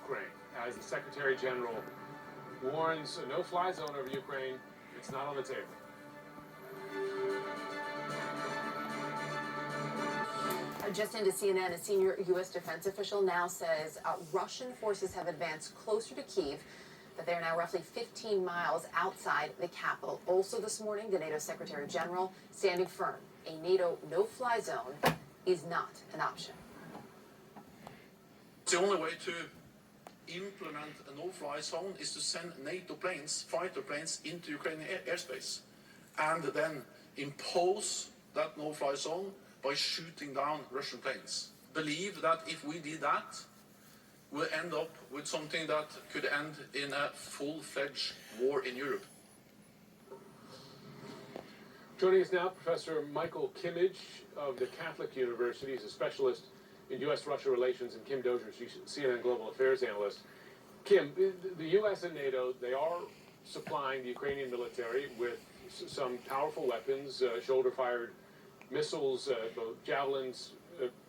Ukraine as the Secretary General warns a no-fly zone over Ukraine. It's not on the table. Just into CNN, a senior U.S. defense official now says Russian forces have advanced closer to Kyiv, that they are now roughly 15 miles outside the capital. Also this morning, the NATO Secretary General standing firm. A NATO no-fly zone is not an option. The only way to implement a no-fly zone is to send NATO planes, fighter planes, into Ukrainian airspace, and then impose that no-fly zone by shooting down Russian planes. Believe that if we did that, we'll end up with something that could end in a full-fledged war in Europe. Joining us now, Professor Michael Kimmage of the Catholic University. He's a specialist in U.S.-Russia relations, and Kim Dozier, CNN Global Affairs analyst. Kim, the U.S. and NATO, they are supplying the Ukrainian military with some powerful weapons, shoulder-fired missiles, both javelins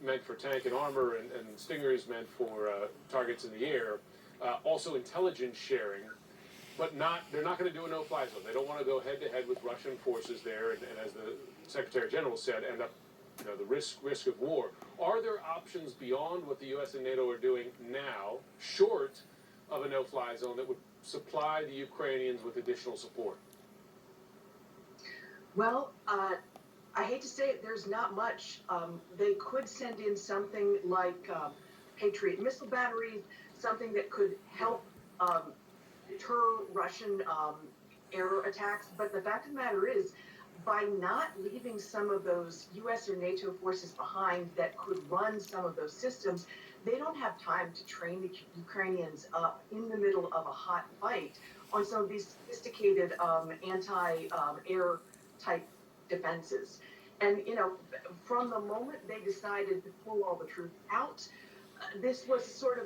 meant for tank and armor, and Stingers meant for targets in the air. Also intelligence sharing, but they're not going to do a no-fly zone. They don't want to go head-to-head with Russian forces there, and as the Secretary General said, end up the risk of war. Are there options beyond what the U.S. and NATO are doing now, short of a no-fly zone, that would supply the Ukrainians with additional support? Well, I hate to say it, there's not much. They could send in something like Patriot missile batteries, something that could help deter Russian air attacks. But the fact of the matter is, by not leaving some of those U.S. or NATO forces behind that could run some of those systems, they don't have time to train the Ukrainians up in the middle of a hot fight on some of these sophisticated anti-air type defenses. And, from the moment they decided to pull all the troops out, this was sort of,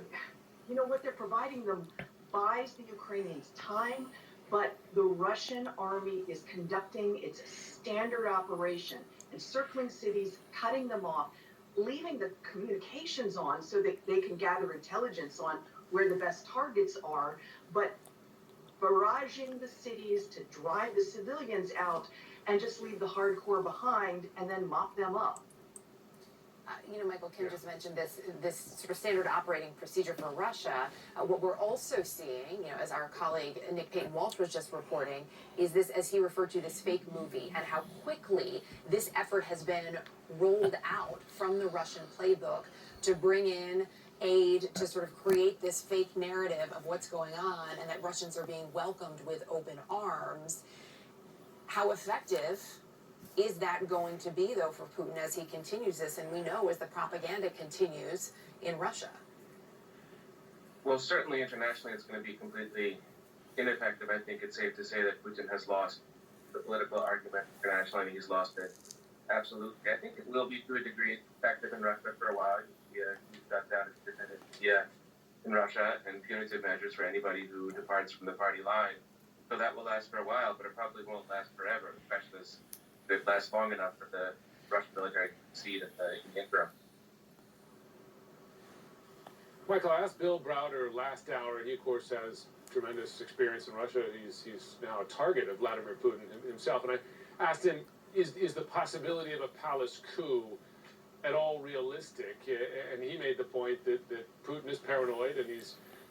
what they're providing them buys the Ukrainians time, but the Russian army is conducting its standard operation, encircling cities, cutting them off, leaving the communications on so that they can gather intelligence on where the best targets are, but barraging the cities to drive the civilians out and just leave the hardcore behind and then mop them up. Michael, Kim just mentioned this sort of standard operating procedure for Russia. What we're also seeing, as our colleague Nick Payton-Walsh was just reporting, is this, as he referred to, this fake movie, and how quickly this effort has been rolled out from the Russian playbook to bring in aid, to sort of create this fake narrative of what's going on and that Russians are being welcomed with open arms. How effective is that going to be, though, for Putin as he continues this? And we know as the propaganda continues in Russia. Well, certainly internationally it's going to be completely ineffective. I think it's safe to say that Putin has lost the political argument internationally, and he's lost it. Absolutely. I think it will be, to a degree, effective in Russia for a while. He's got down in Russia and punitive measures for anybody who departs from the party line. So that will last for a while, but it probably won't last forever, especially as it lasts long enough for the Russian military to succeed in the interim. Michael, I asked Bill Browder last hour, and he, of course, has tremendous experience in Russia. He's now a target of Vladimir Putin himself. And I asked him, is the possibility of a palace coup at all realistic? And he made the point that Putin is paranoid, and he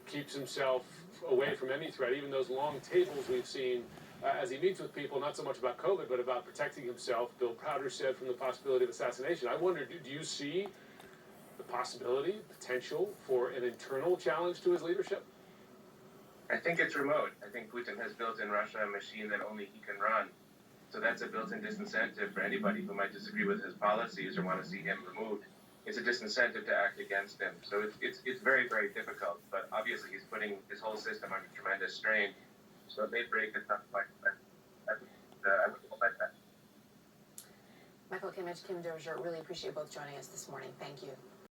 keeps himself away from any threat, even those long tables we've seen as he meets with people, not so much about COVID, but about protecting himself. Bill Browder said from the possibility of assassination. I wonder, do you see the possibility, potential for an internal challenge to his leadership? I think it's remote. I think Putin has built in Russia a machine that only he can run. So that's a built-in disincentive for anybody who might disagree with his policies or want to see him removed. It's a disincentive to act against him. So it's very, very difficult. But obviously he's putting his whole system under tremendous strain. So it may break a tough fight. I would hope like that. Michael Kimmage, Kim Dozier, really appreciate both joining us this morning. Thank you.